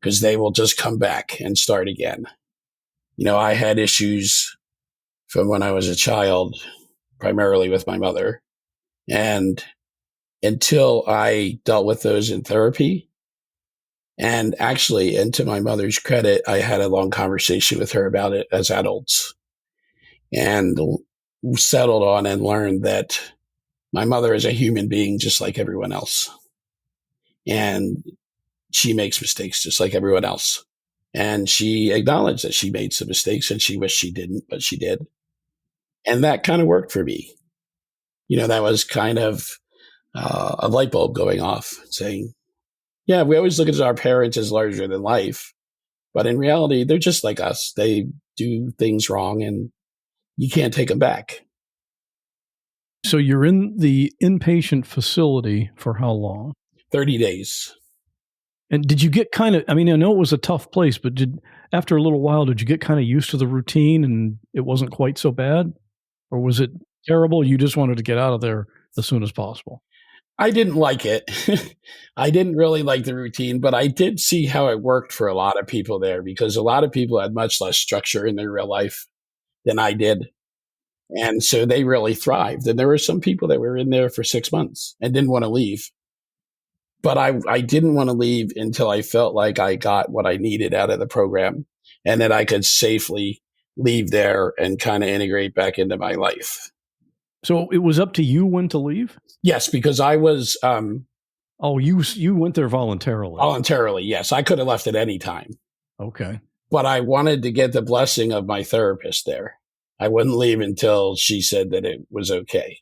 because they will just come back and start again. I had issues from when I was a child, primarily with my mother. And until I dealt with those in therapy, and actually, and to my mother's credit, I had a long conversation with her about it as adults and settled on and learned that my mother is a human being just like everyone else. And she makes mistakes just like everyone else. And she acknowledged that she made some mistakes and she wished she didn't, but she did. And that kind of worked for me. That was kind of a light bulb going off saying, yeah, we always look at our parents as larger than life, but in reality, they're just like us. They do things wrong and you can't take them back. So you're in the inpatient facility for how long? 30 days. And did you get I know it was a tough place, but after a little while, did you get kind of used to the routine and it wasn't quite so bad? Or was it terrible? You just wanted to get out of there as soon as possible? I didn't like it. I didn't really like the routine, but I did see how it worked for a lot of people there, because a lot of people had much less structure in their real life than I did. And so they really thrived. And there were some people that were in there for 6 months and didn't want to leave. But I didn't want to leave until I felt like I got what I needed out of the program and that I could safely leave there and kind of integrate back into my life. So it was up to you when to leave? Yes, because I was Oh, you went there voluntarily. Voluntarily, yes. I could have left at any time, Okay. but I wanted to get the blessing of my therapist there. I wouldn't leave until she said that it was okay.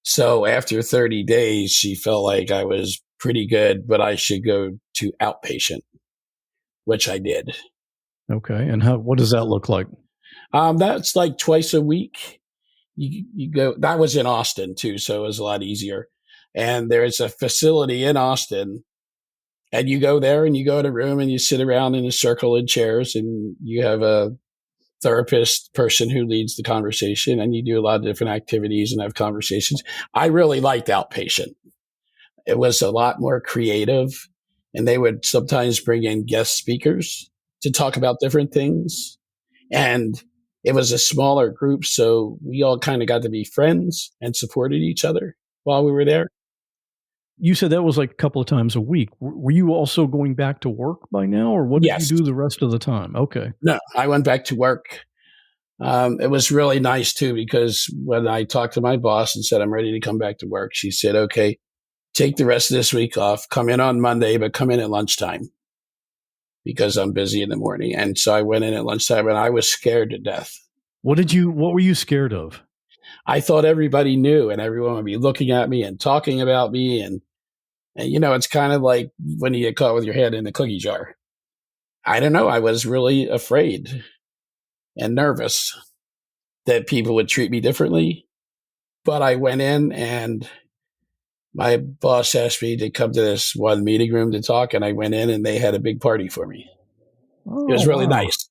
So after 30 days, she felt like I was pretty good, but I should go to outpatient, which I did. Okay. And what does that look like? That's like twice a week. You go. That was in Austin too, so it was a lot easier. And there's a facility in Austin, and you go there and you go in a room and you sit around in a circle in chairs, and you have a therapist person who leads the conversation, and you do a lot of different activities and have conversations. I really liked outpatient. It was a lot more creative, and they would sometimes bring in guest speakers to talk about different things. And it was a smaller group, so we all kind of got to be friends and supported each other while we were there. You said that was like a couple of times a week. Were you also going back to work by now, or what did Yes. you do the rest of the time? Okay. No, I went back to work. It was really nice too, because when I talked to my boss and said, I'm ready to come back to work, she said, okay, take the rest of this week off, come in on Monday, but come in at lunchtime because I'm busy in the morning. And so I went in at lunchtime and I was scared to death. What were you scared of? I thought everybody knew and everyone would be looking at me and talking about me. And it's kind of like when you get caught with your hand in the cookie jar. I don't know. I was really afraid and nervous that people would treat me differently. But I went in and my boss asked me to come to this one meeting room to talk. And I went in and they had a big party for me. It was really nice.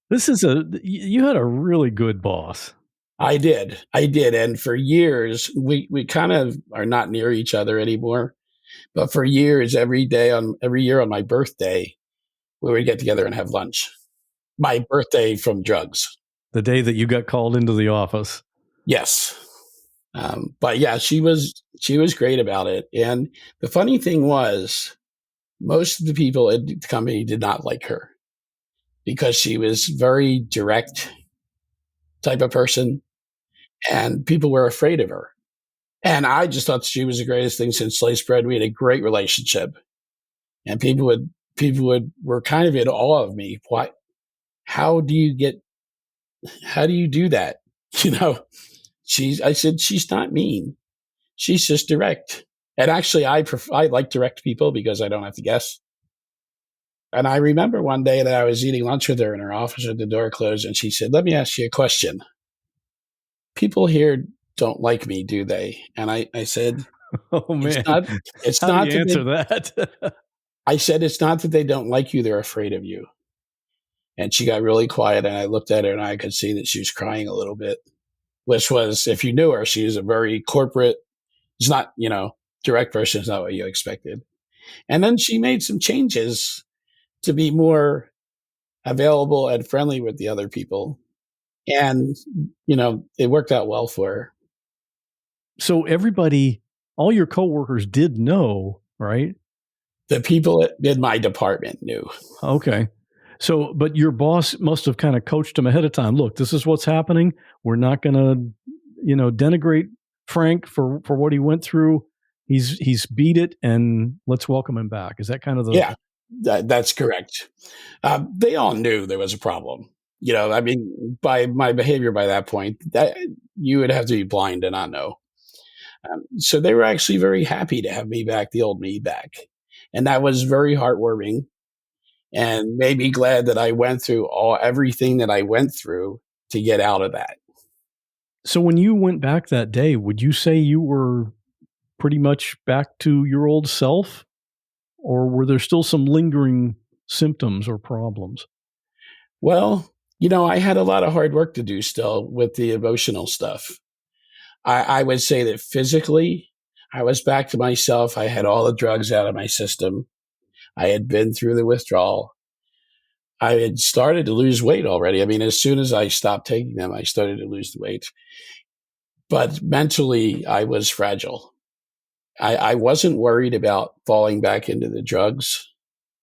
You had a really good boss. I did. And for years, we kind of are not near each other anymore. But for years, every year on my birthday, we would get together and have lunch. My birthday from drugs. The day that you got called into the office. Yes. But yeah, she was great about it. And the funny thing was, most of the people at the company did not like her because she was very direct type of person. And people were afraid of her. And I just thought she was the greatest thing since sliced bread. We had a great relationship. And people were kind of in awe of me. Why? How do you do that? I said, she's not mean. She's just direct. And actually, I like direct people because I don't have to guess. And I remember one day that I was eating lunch with her in her office with the door closed. And she said, let me ask you a question. People here don't like me, do they? And I said, oh man, it's How not do you answer that. I said, it's not that they don't like you, they're afraid of you. And she got really quiet and I looked at her and I could see that she was crying a little bit, which was, if you knew her, she was a very corporate, it's not, direct person. It's not what you expected. And then she made some changes to be more available and friendly with the other people. And, it worked out well for her. So all your coworkers did know, right? The people in my department knew. Okay. So, but your boss must have kind of coached him ahead of time. Look, this is what's happening. We're not going to, denigrate Frank for what he went through. He's beat it, and let's welcome him back. Is that kind of the... Yeah, that's correct. They all knew there was a problem. By my behavior by that point, that you would have to be blind to not know. So they were actually very happy to have me back, the old me back. And that was very heartwarming and made me glad that I went through everything that I went through to get out of that. So when you went back that day, would you say you were pretty much back to your old self? Or were there still some lingering symptoms or problems? Well, I had a lot of hard work to do still with the emotional stuff. I would say that physically, I was back to myself. I had all the drugs out of my system. I had been through the withdrawal. I had started to lose weight already. I mean, as soon as I stopped taking them, I started to lose the weight. But mentally, I was fragile. I wasn't worried about falling back into the drugs,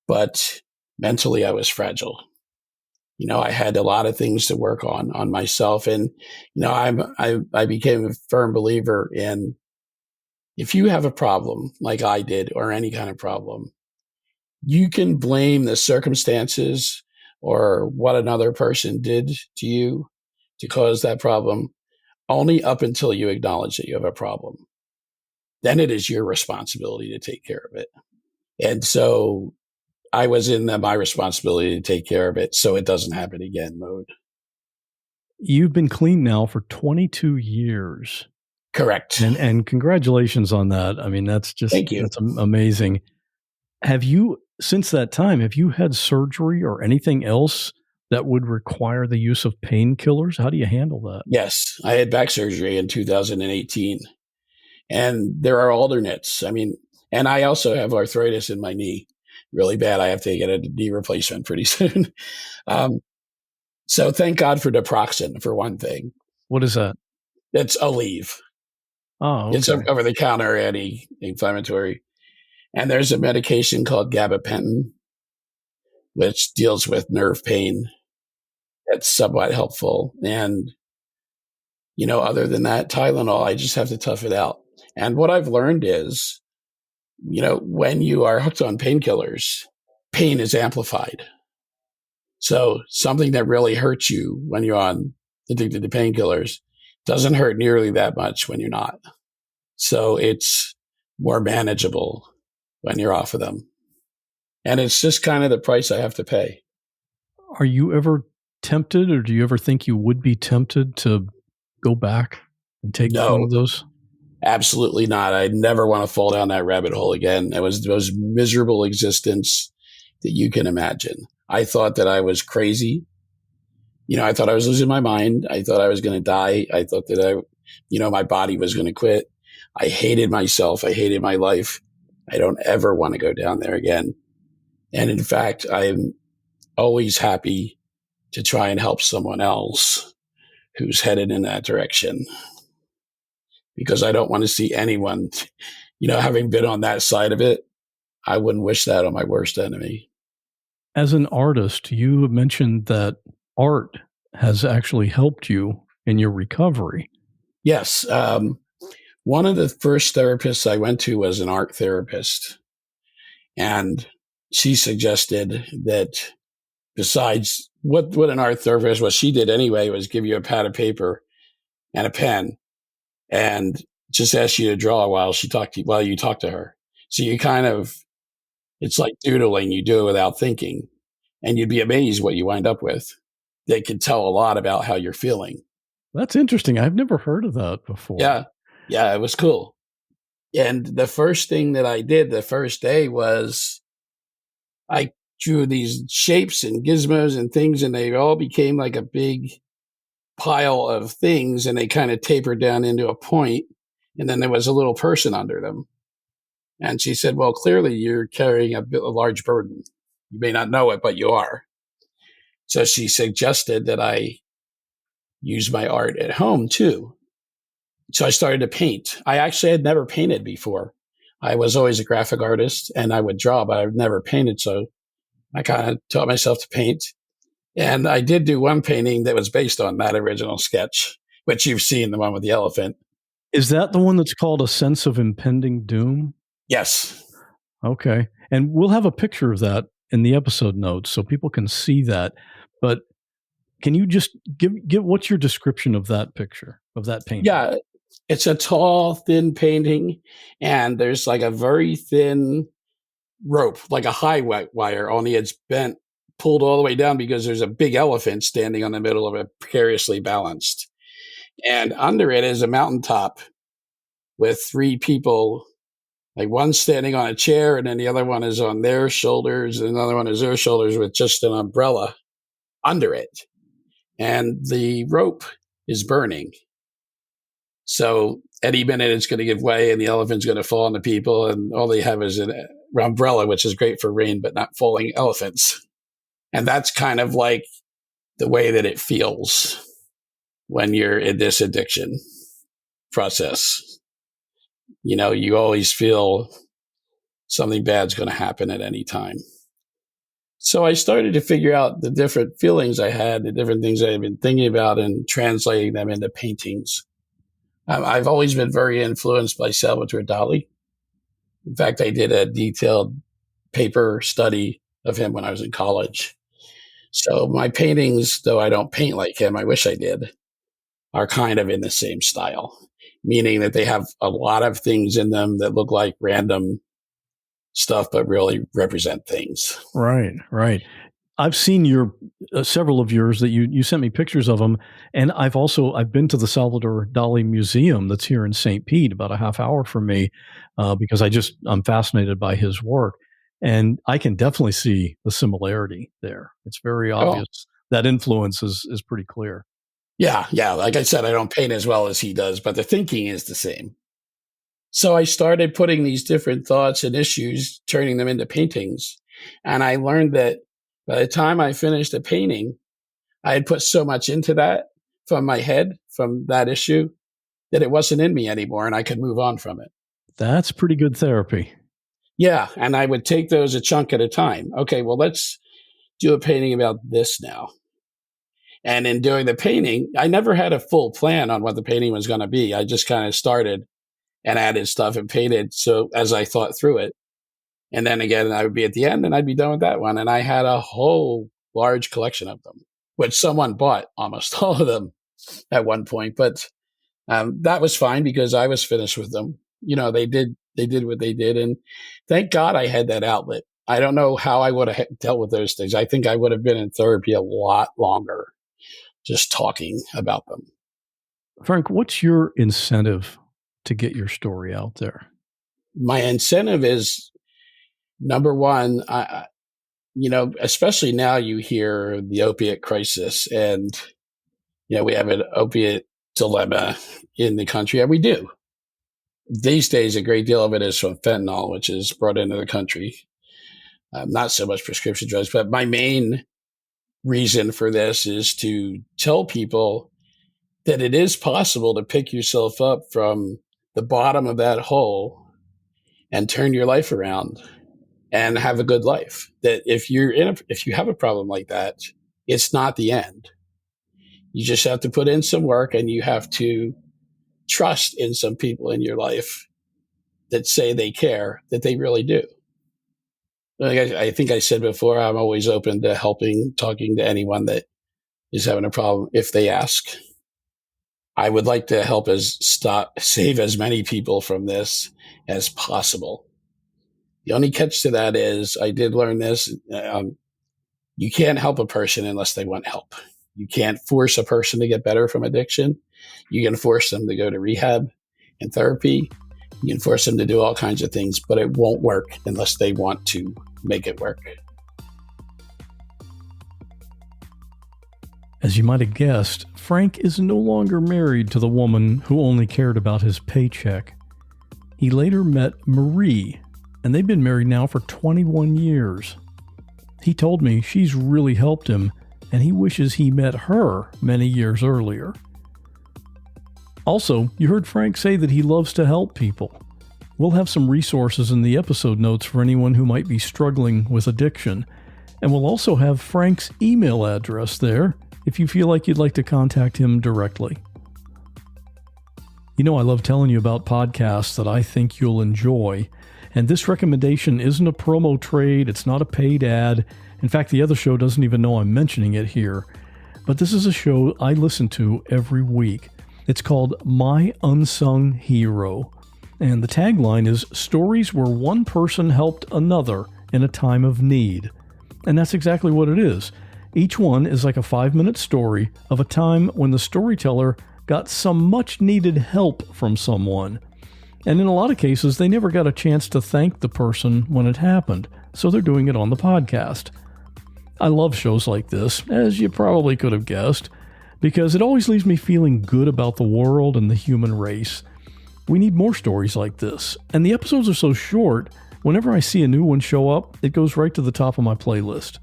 but mentally, I was fragile. I had a lot of things to work on myself. And, I became a firm believer in if you have a problem like I did or any kind of problem, you can blame the circumstances or what another person did to you to cause that problem only up until you acknowledge that you have a problem. Then it is your responsibility to take care of it. And so I was in my responsibility to take care of it so it doesn't happen again mode. You've been clean now for 22 years. Correct. And congratulations on that. I mean, that's just, Thank you. That's amazing. Have you, since that time, have you had surgery or anything else that would require the use of painkillers? How do you handle that? Yes, I had back surgery in 2018. And there are alternates. I mean, and I also have arthritis in my knee really bad. I have to get a knee replacement pretty soon. So thank God for naproxen, for one thing. What is that? It's Aleve. Oh, okay. It's over-the-counter anti-inflammatory. And there's a medication called gabapentin, which deals with nerve pain. That's somewhat helpful. And, other than that, Tylenol, I just have to tough it out. And what I've learned is, when you are hooked on painkillers, pain is amplified. So something that really hurts you when you're addicted to painkillers doesn't hurt nearly that much when you're not. So it's more manageable when you're off of them. And it's just kind of the price I have to pay. Are you ever tempted, or do you ever think you would be tempted to go back and take one of those? Absolutely not. I never want to fall down that rabbit hole again. It was the most miserable existence that you can imagine. I thought that I was crazy. I thought I was losing my mind. I thought I was going to die. I thought that my body was going to quit. I hated myself. I hated my life. I don't ever want to go down there again. And in fact, I'm always happy to try and help someone else who's headed in that direction, because I don't want to see anyone, having been on that side of it. I wouldn't wish that on my worst enemy. As an artist, you mentioned that art has actually helped you in your recovery. Yes. One of the first therapists I went to was an art therapist. And she suggested that besides what an art therapist, what she did anyway, was give you a pad of paper and a pen and just ask you to draw while you talk to her. So you it's like doodling. You do it without thinking, and you'd be amazed what you wind up with. They could tell a lot about how you're feeling. That's interesting. I've never heard of that before. Yeah, it was cool. And the first thing that I did the first day was I drew these shapes and gizmos and things, and they all became like a big pile of things, and they kind of tapered down into a point, and then there was a little person under them. And she said, well, clearly you're carrying a large burden. You may not know it, but you are. So she suggested that I use my art at home too. So I started to paint. I actually had never painted before. I was always a graphic artist and I would draw, but I've never painted. So I kind of taught myself to paint. And I did do one painting that was based on that original sketch, which you've seen, the one with the elephant. Is that the one that's called A Sense of Impending Doom? Yes. Okay. And we'll have a picture of that in the episode notes so people can see that. But can you just give what's your description of that picture, of that painting? Yeah. It's a tall, thin painting, and there's like a very thin rope, like a high wire, only it's bent, pulled all the way down because there's a big elephant standing on the middle of it, precariously balanced. And under it is a mountaintop with three people, like one standing on a chair, and then the other one is on their shoulders, and another one is their shoulders with just an umbrella under it. And the rope is burning. So any minute it's going to give way and the elephant's going to fall on the people, and all they have is an umbrella, which is great for rain, but not falling elephants. And that's kind of like the way that it feels when you're in this addiction process. You always feel something bad's going to happen at any time. So I started to figure out the different feelings I had, the different things I had been thinking about, and translating them into paintings. I've always been very influenced by Salvatore Dali. In fact, I did a detailed paper study of him when I was in college. So my paintings, though I don't paint like him, I wish I did, are kind of in the same style, meaning that they have a lot of things in them that look like random stuff, but really represent things. Right, right. I've seen your several of yours that you sent me pictures of them, and I've been to the Salvador Dali Museum that's here in St. Pete, about a half hour from me, because I'm fascinated by his work, and I can definitely see the similarity there. It's very obvious. That influence is pretty clear. Yeah. Like I said, I don't paint as well as he does, but the thinking is the same. So I started putting these different thoughts and issues, turning them into paintings, and I learned that by the time I finished a painting, I had put so much into that from my head, from that issue, that it wasn't in me anymore and I could move on from it. That's pretty good therapy. Yeah. And I would take those a chunk at a time. Okay, well, let's do a painting about this now. And in doing the painting, I never had a full plan on what the painting was going to be. I just kind of started and added stuff and painted. So as I thought through it, and then again, I would be at the end and I'd be done with that one. And I had a whole large collection of them, which someone bought almost all of them at one point. But that was fine because I was finished with them. You know, they did what they did. And thank God I had that outlet. I don't know how I would have dealt with those things. I think I would have been in therapy a lot longer just talking about them. Frank, what's your incentive to get your story out there? My incentive is, number one, especially now you hear the opiate crisis and, we have an opiate dilemma in the country, and we do. These days, a great deal of it is from fentanyl, which is brought into the country. Not so much prescription drugs, but my main reason for this is to tell people that it is possible to pick yourself up from the bottom of that hole and turn your life around and have a good life. That if you have a problem like that, it's not the end. You just have to put in some work, and you have to trust in some people in your life that say they care, that they really do. Like I think I said before, I'm always open to talking to anyone that is having a problem if they ask. I would like to help save as many people from this as possible. The only catch to that is, I did learn this, you can't help a person unless they want help. You can't force a person to get better from addiction. You can force them to go to rehab and therapy. You can force them to do all kinds of things, but it won't work unless they want to make it work. As you might have guessed, Frank is no longer married to the woman who only cared about his paycheck. He later met Marie, and they've been married now for 21 years. He told me she's really helped him, and he wishes he met her many years earlier. Also, you heard Frank say that he loves to help people. We'll have some resources in the episode notes for anyone who might be struggling with addiction, and we'll also have Frank's email address there if you feel like you'd like to contact him directly. I love telling you about podcasts that I think you'll enjoy, and this recommendation isn't a promo trade, it's not a paid ad. In fact, the other show doesn't even know I'm mentioning it here, but this is a show I listen to every week. It's called My Unsung Hero, and the tagline is stories where one person helped another in a time of need. And that's exactly what it is. Each one is like a 5-minute story of a time when the storyteller got some much-needed help from someone. And in a lot of cases, they never got a chance to thank the person when it happened, so they're doing it on the podcast. I love shows like this, as you probably could have guessed, because it always leaves me feeling good about the world and the human race. We need more stories like this, and the episodes are so short, whenever I see a new one show up, it goes right to the top of my playlist.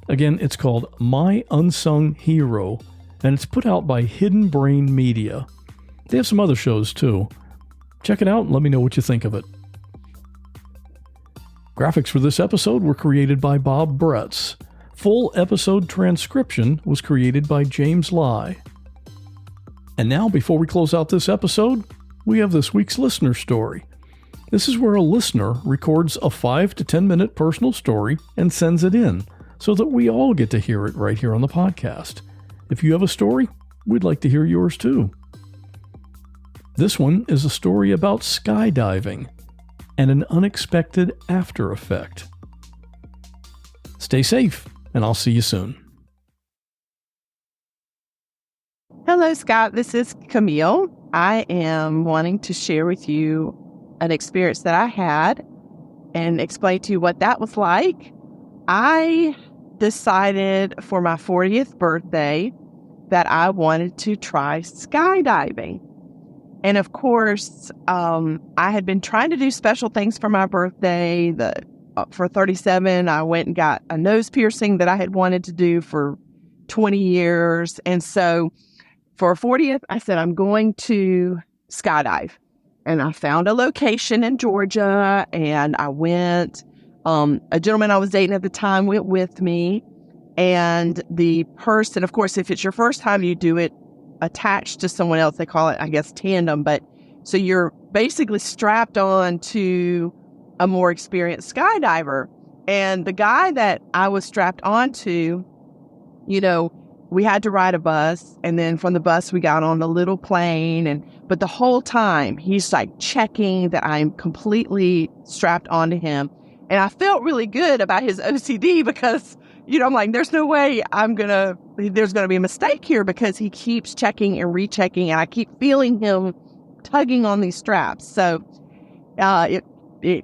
Again, it's called My Unsung Hero, and it's put out by Hidden Brain Media. They have some other shows too. Check it out and let me know what you think of it. Graphics for this episode were created by Bob Bretz. Full episode transcription was created by James Lai. And now, before we close out this episode, we have this week's listener story. This is where a listener records a 5 to 10 minute personal story and sends it in so that we all get to hear it right here on the podcast. If you have a story, we'd like to hear yours too. This one is a story about skydiving and an unexpected after effect. Stay safe, and I'll see you soon. Hello, Scott. This is Camille. I am wanting to share with you an experience that I had and explain to you what that was like. I decided for my 40th birthday that I wanted to try skydiving. And of course, I had been trying to do special things for my birthday. For 37, I went and got a nose piercing that I had wanted to do for 20 years. And so for 40th, I said, I'm going to skydive. And I found a location in Georgia, and I went. A gentleman I was dating at the time went with me. And the person, of course, if it's your first time, you do it attached to someone else. They call it, I guess, tandem. But so you're basically strapped on to a more experienced skydiver. And the guy that I was strapped onto, we had to ride a bus. And then from the bus, we got on a little plane. But the whole time, he's like checking that I'm completely strapped onto him. And I felt really good about his OCD because, I'm like, there's no way there's going to be a mistake here, because he keeps checking and rechecking, and I keep feeling him tugging on these straps. So we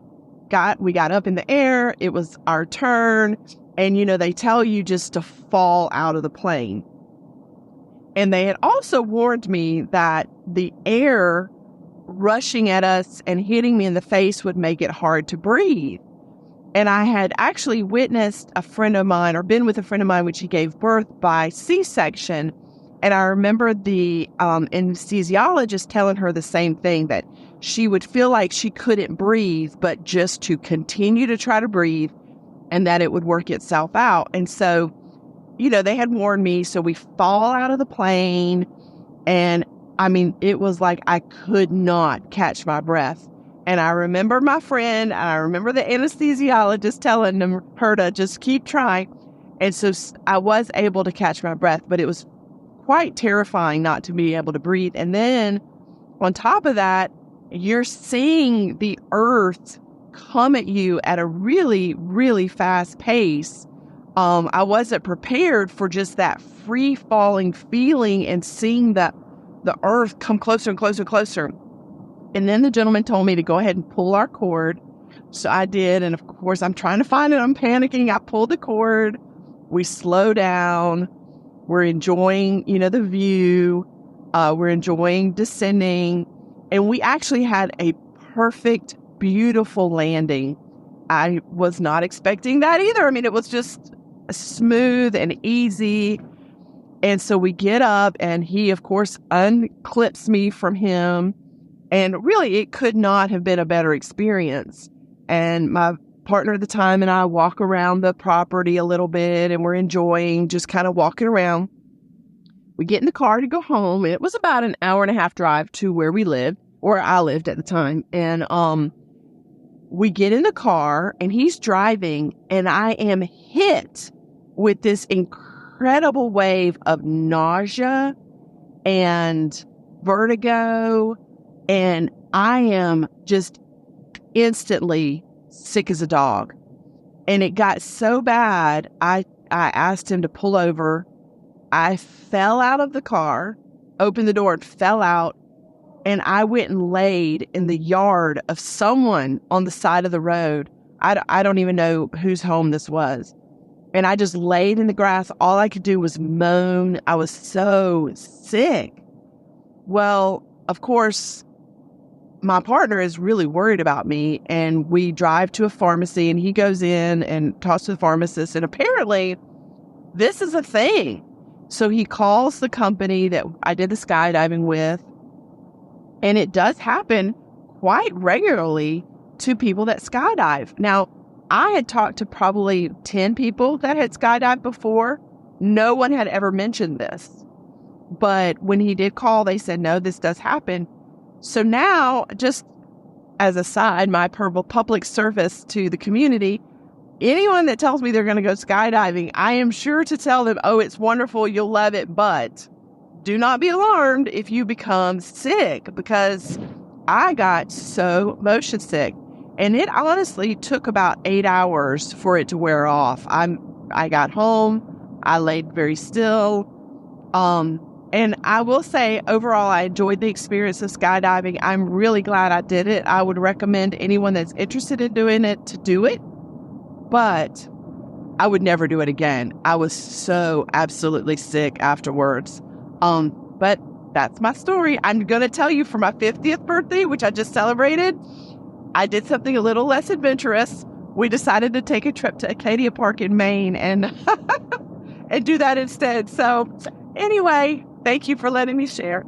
got up in the air. It was our turn. And, they tell you just to fall out of the plane. And they had also warned me that the air rushing at us and hitting me in the face would make it hard to breathe. And I had actually witnessed a friend of mine, or been with a friend of mine when she gave birth by C-section. And I remember the anesthesiologist telling her the same thing, that she would feel like she couldn't breathe, but just to continue to try to breathe, and that it would work itself out. And so, they had warned me. So we fall out of the plane, and it was like I could not catch my breath. And I remember my friend, and I remember the anesthesiologist telling her to just keep trying. And so I was able to catch my breath, but it was quite terrifying not to be able to breathe. And then on top of that, you're seeing the earth come at you at a really, really fast pace. I wasn't prepared for just that free falling feeling and seeing the earth come closer and closer and closer. And then the gentleman told me to go ahead and pull our cord. So I did. And of course, I'm trying to find it. I'm panicking. I pulled the cord. We slow down. We're enjoying, the view. We're enjoying descending. And we actually had a perfect, beautiful landing. I was not expecting that either. It was just smooth and easy. And so we get up, and he, of course, unclips me from him. And really, it could not have been a better experience. And my partner at the time and I walk around the property a little bit, and we're enjoying just kind of walking around. We get in the car to go home, and it was about an hour and a half drive to where we lived, or I lived at the time. And we get in the car, and he's driving, and I am hit with this incredible wave of nausea and vertigo. And I am just instantly sick as a dog. And it got so bad, I asked him to pull over. I fell out of the car, opened the door and fell out. And I went and laid in the yard of someone on the side of the road. I don't even know whose home this was. And I just laid in the grass. All I could do was moan. I was so sick. Well, of course, my partner is really worried about me, and we drive to a pharmacy, and he goes in and talks to the pharmacist, and apparently this is a thing. So he calls the company that I did the skydiving with, and it does happen quite regularly to people that skydive. Now, I had talked to probably 10 people that had skydived before. No one had ever mentioned this. But when he did call, they said, no, this does happen. So now, just as a side, my public service to the community, anyone that tells me they're going to go skydiving, I am sure to tell them, oh, it's wonderful, you'll love it, but do not be alarmed if you become sick, because I got so motion sick. And it honestly took about 8 hours for it to wear off. I got home, I laid very still. And I will say, overall, I enjoyed the experience of skydiving. I'm really glad I did it. I would recommend anyone that's interested in doing it to do it, but I would never do it again. I was so absolutely sick afterwards. But that's my story. I'm going to tell you, for my 50th birthday, which I just celebrated, I did something a little less adventurous. We decided to take a trip to Acadia Park in Maine and and do that instead. So anyway, thank you for letting me share.